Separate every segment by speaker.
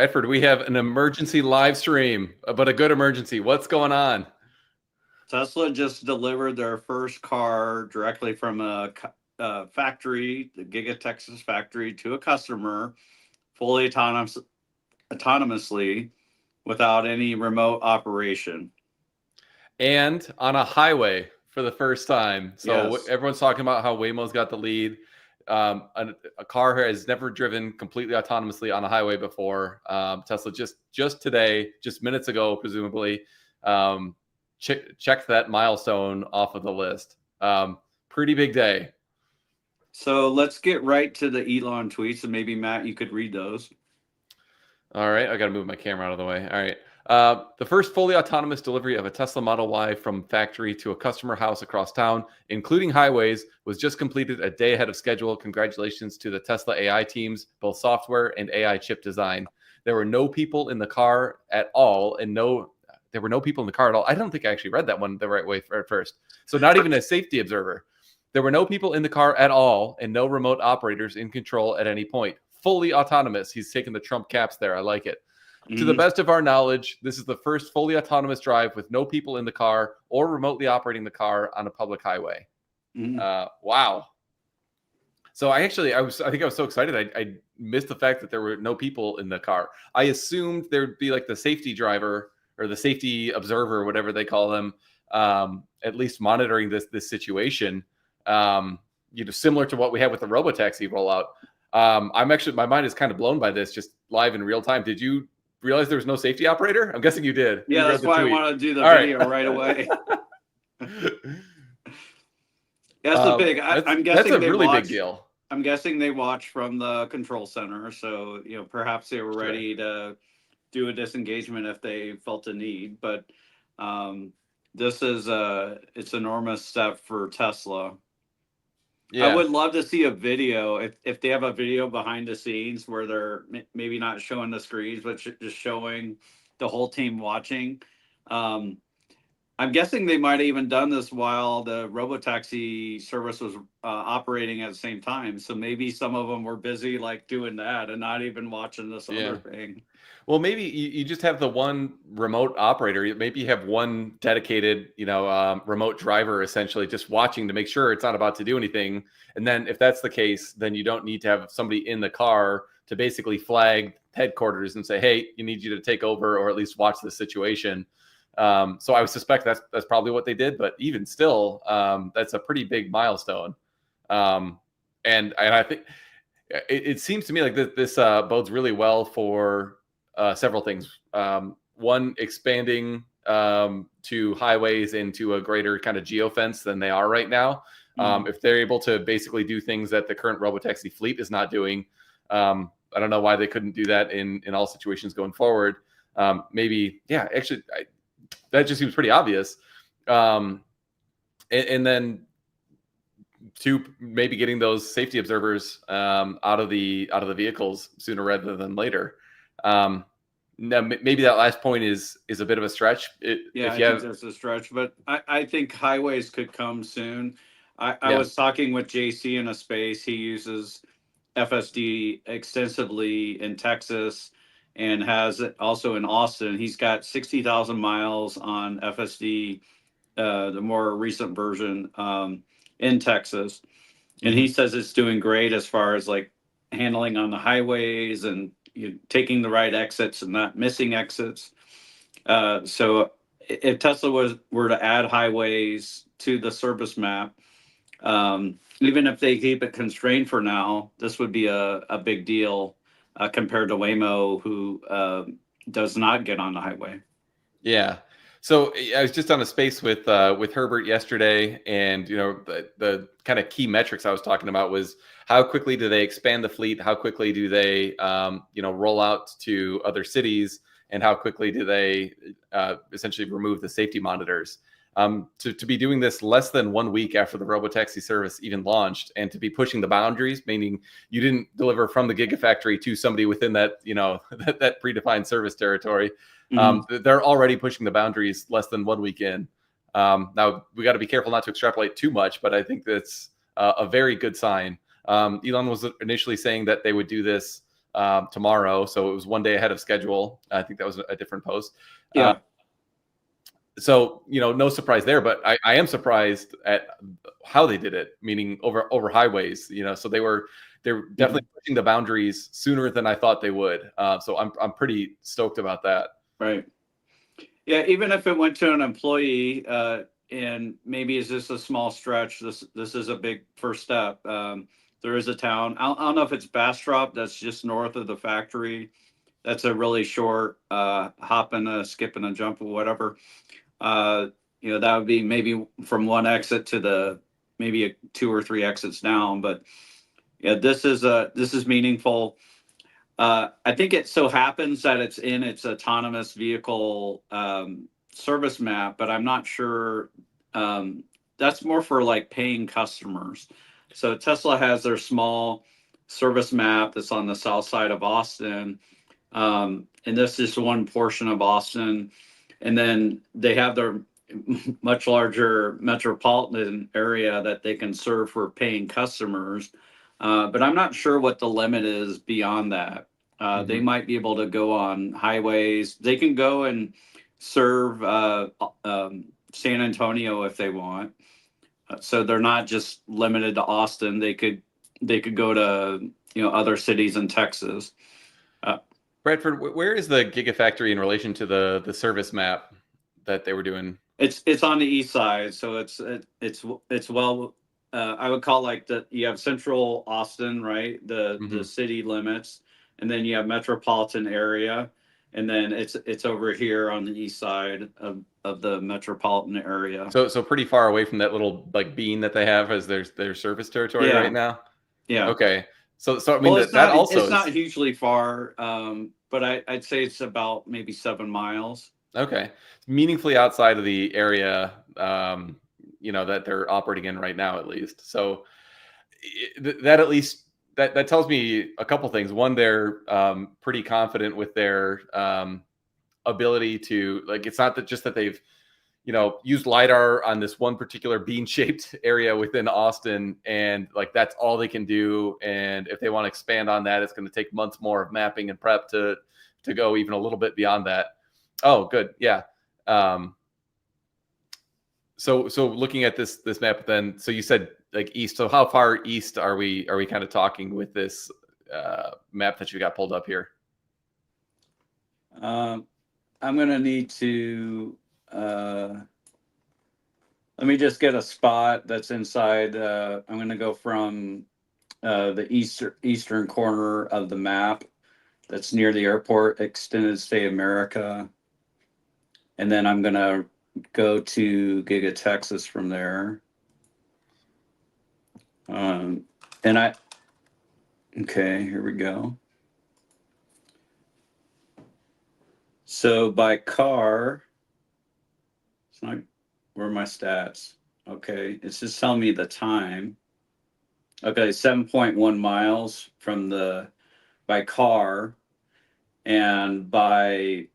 Speaker 1: Bradford, we have an emergency live stream, but a good emergency. What's going on?
Speaker 2: Tesla just delivered their first car directly from a factory, the Giga Texas factory, to a customer, fully autonomously, without any remote operation.
Speaker 1: And on a highway for the first time. So
Speaker 2: Yes.
Speaker 1: everyone's talking about how Waymo's got the lead. A car has never driven completely autonomously on a highway before. Tesla just today, just minutes ago, presumably, checked that milestone off of the list. Pretty big day.
Speaker 2: So let's get right to the Elon tweets, and maybe Matt, you could read those.
Speaker 1: All right, I got to move my camera out of the way. All right. The first fully autonomous delivery of a Tesla Model Y from factory to a customer house across town, including highways, was just completed a day ahead of schedule. Congratulations to the Tesla AI teams, both software and AI chip design. There were no people in the car at all, and there were no people in the car at all. I don't think I actually read that one the right way at first. So not even a safety observer. There were no people in the car at all, and no remote operators in control at any point. Fully autonomous. He's taking the Trump caps there. I like it. Mm-hmm. To the best of our knowledge, this is the first fully autonomous drive with no people in the car or remotely operating the car on a public highway. Mm-hmm. Wow. So I think I was so excited. I missed the fact that there were no people in the car. I assumed there'd be like the safety driver or the safety observer, or whatever they call them, at least monitoring this situation. Similar to what we had with the robotaxi rollout. My mind is kind of blown by this, just live in real time. Did you realize there was no safety operator? I'm guessing you did.
Speaker 2: Yeah, that's why I wanted to do the video right away. That's the big. I'm guessing that's a really big deal. I'm guessing they watched from the control center, so perhaps they were ready to do a disengagement if they felt a need. But this is it's an enormous step for Tesla. Yeah. I would love to see a video if they have a video behind the scenes where they're maybe not showing the screens, but just showing the whole team watching. I'm guessing they might have even done this while the robotaxi service was operating at the same time. So maybe some of them were busy like doing that and not even watching this other thing.
Speaker 1: Well, maybe you just have the one remote operator. Maybe you have one dedicated, remote driver essentially just watching to make sure it's not about to do anything. And then if that's the case, then you don't need to have somebody in the car to basically flag headquarters and say, hey, you need you to take over or at least watch the situation. So I would suspect that's probably what they did. But even still, that's a pretty big milestone. And I think it seems to me like this bodes really well for several things. One, expanding to highways into a greater kind of geofence than they are right now. If they're able to basically do things that the current robotaxi fleet is not doing, I don't know why they couldn't do that in all situations going forward. That just seems pretty obvious. And then two, maybe getting those safety observers out of the vehicles sooner rather than later. Now, maybe that last point is a bit of a stretch. I think
Speaker 2: there's a stretch, but I think highways could come soon. I was talking with JC in a space. He uses FSD extensively in Texas and has it also in Austin. He's got 60,000 miles on FSD, the more recent version in Texas. And he says it's doing great as far as like handling on the highways and taking the right exits and not missing exits. So if Tesla were to add highways to the service map, even if they keep it constrained for now, this would be a big deal compared to Waymo, who does not get on the highway.
Speaker 1: Yeah. So I was just on a space with Herbert yesterday, and the kind of key metrics I was talking about was how quickly do they expand the fleet, how quickly do they roll out to other cities, and how quickly do they essentially remove the safety monitors. To be doing this less than 1 week after the robotaxi service even launched, and to be pushing the boundaries, meaning you didn't deliver from the Gigafactory to somebody within that that predefined service territory. They're already pushing the boundaries less than 1 week in. Now we got to be careful not to extrapolate too much, but I think that's a very good sign. Elon was initially saying that they would do this tomorrow. So it was one day ahead of schedule. I think that was a different post.
Speaker 2: Yeah.
Speaker 1: So, no surprise there, but I am surprised at how they did it, meaning over highways, so they're definitely pushing the boundaries sooner than I thought they would. So I'm pretty stoked about that.
Speaker 2: Right. Yeah. Even if it went to an employee, and maybe it's just a small stretch, this is a big first step. There is a town, I don't know if it's Bastrop, that's just north of the factory. That's a really short hop and a skip and a jump or whatever. That would be maybe from one exit to maybe 2 or 3 exits down. But yeah, this is meaningful. I think it so happens that it's in its autonomous vehicle service map, but I'm not sure. That's more for like paying customers. So Tesla has their small service map that's on the south side of Austin. And this is one portion of Austin. And then they have their much larger metropolitan area that they can serve for paying customers. But I'm not sure what the limit is beyond that. They might be able to go on highways. They can go and serve San Antonio if they want. So they're not just limited to Austin. They could go to other cities in Texas.
Speaker 1: Bradford, where is the Gigafactory in relation to the service map that they were doing?
Speaker 2: It's on the east side, so it's well. I would call you have central Austin, right? The city limits, and then you have metropolitan area, and then it's over here on the east side of the metropolitan area.
Speaker 1: So pretty far away from that little bean that they have as their service territory right now.
Speaker 2: Yeah.
Speaker 1: Okay. So I mean,
Speaker 2: it's not hugely far, but I'd say it's about maybe 7 miles.
Speaker 1: Okay, meaningfully outside of the area, that they're operating in right now, at least. So that at least that tells me a couple things. One, they're pretty confident with their ability to it's not that they've used LiDAR on this one particular bean-shaped area within Austin, and that's all they can do. And if they want to expand on that, it's going to take months more of mapping and prep to go even a little bit beyond that. Oh, good. Yeah. So looking at this map, then, so you said east. So how far east are we kind of talking with this map that you got pulled up here?
Speaker 2: I'm going to need to let me just get a spot that's inside. I'm going to go from the eastern corner of the map that's near the airport, extended stay America. And then I'm going to go to Giga Texas from there. Okay, here we go. So by car, it's not, where are my stats? Okay, it's just telling me the time. Okay, 7.1 miles by car, and by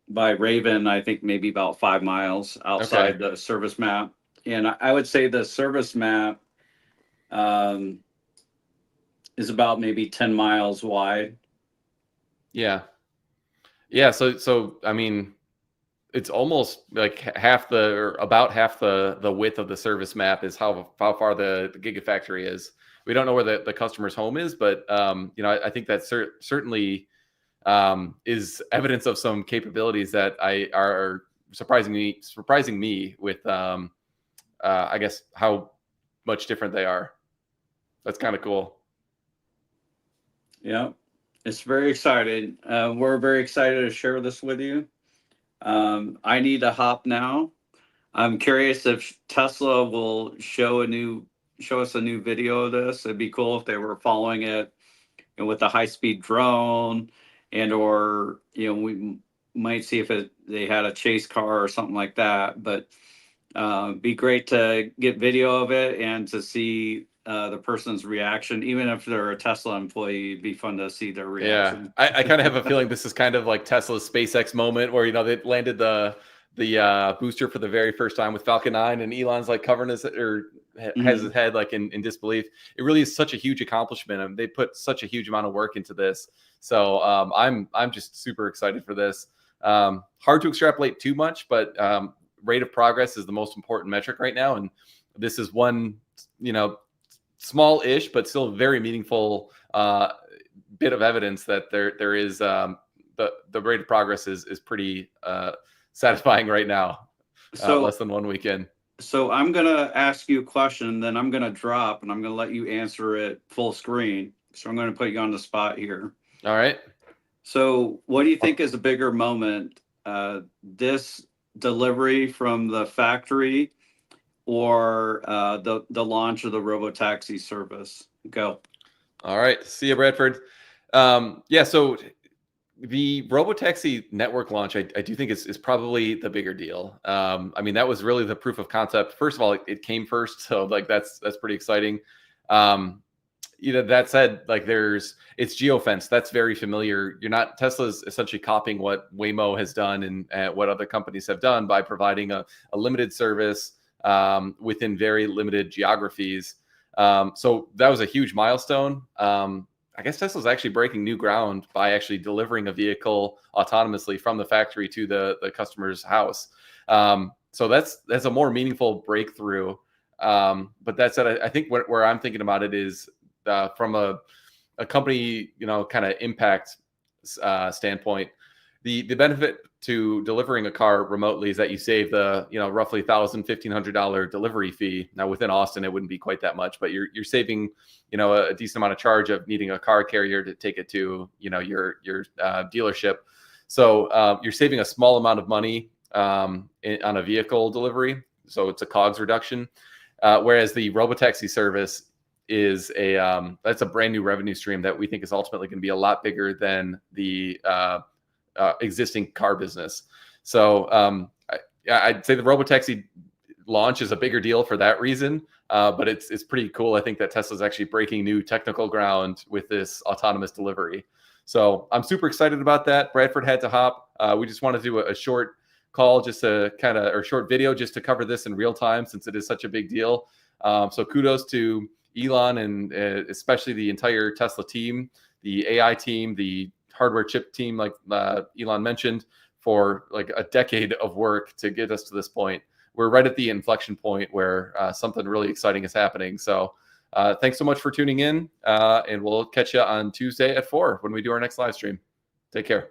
Speaker 2: Raven, I think maybe about 5 miles outside the service map. And I would say the service map is about maybe 10 miles wide.
Speaker 1: Yeah. So I mean, it's almost about half the width of the service map is how far the Gigafactory is. We don't know where the customer's home is, but I think that certainly is evidence of some capabilities that are surprising me with I guess how much different they are. That's kind of cool.
Speaker 2: Yeah, it's very exciting. We're very excited to share this with you. I need to hop now. I'm curious if Tesla will show us a new video of this. It'd be cool if they were following it with a high-speed drone, or we might see if they had a chase car or something like that. But be great to get video of it and to see the person's reaction. Even if they're a Tesla employee, it'd be fun to see their reaction.
Speaker 1: Yeah, I kind of have a feeling this is kind of like Tesla's SpaceX moment, where they landed the booster for the very first time with Falcon 9, and Elon's covering his, or has his head like in disbelief. It really is such a huge accomplishment, and they put such a huge amount of work into this. So I'm just super excited for this. Hard to extrapolate too much, but rate of progress is the most important metric right now, and this is one, small-ish but still very meaningful bit of evidence that there is the rate of progress is pretty satisfying right now.
Speaker 2: So
Speaker 1: less than 1 weekend.
Speaker 2: So I'm going to ask you a question, then I'm going to drop, and I'm going to let you answer it full screen. So I'm going to put you on the spot here.
Speaker 1: All right.
Speaker 2: So what do you think is a bigger moment? This delivery from the factory or the launch of the robotaxi service? Go.
Speaker 1: All right. See you, Bradford. So the robotaxi network launch, I do think is probably the bigger deal. That was really the proof of concept. First of all, it came first, so like that's pretty exciting. That said, like it's geofence. That's very familiar. Tesla's essentially copying what Waymo has done and what other companies have done by providing a limited service within very limited geographies. So that was a huge milestone. I guess Tesla's actually breaking new ground by actually delivering a vehicle autonomously from the factory to the customer's house. So that's a more meaningful breakthrough. But that said, I think where I'm thinking about it is from a company, kind of impact standpoint. The benefit to delivering a car remotely is that you save the roughly $1,500 delivery fee. Now within Austin, it wouldn't be quite that much, but you're saving a decent amount of charge of needing a car carrier to take it to your dealership. So you're saving a small amount of money on a vehicle delivery. So it's a COGS reduction. Whereas the robotaxi service is that's a brand new revenue stream that we think is ultimately going to be a lot bigger than the existing car business. So I'd say the robotaxi launch is a bigger deal for that reason, but it's pretty cool. I think that Tesla's actually breaking new technical ground with this autonomous delivery. So I'm super excited about that. Bradford had to hop. We just want to do a short call or short video just to cover this in real time since it is such a big deal. So kudos to Elon and especially the entire Tesla team, the AI team, the hardware chip team, like Elon mentioned, for like a decade of work to get us to this point. We're right at the inflection point where something really exciting is happening. So thanks so much for tuning in, and we'll catch you on Tuesday at 4 when we do our next live stream. Take care.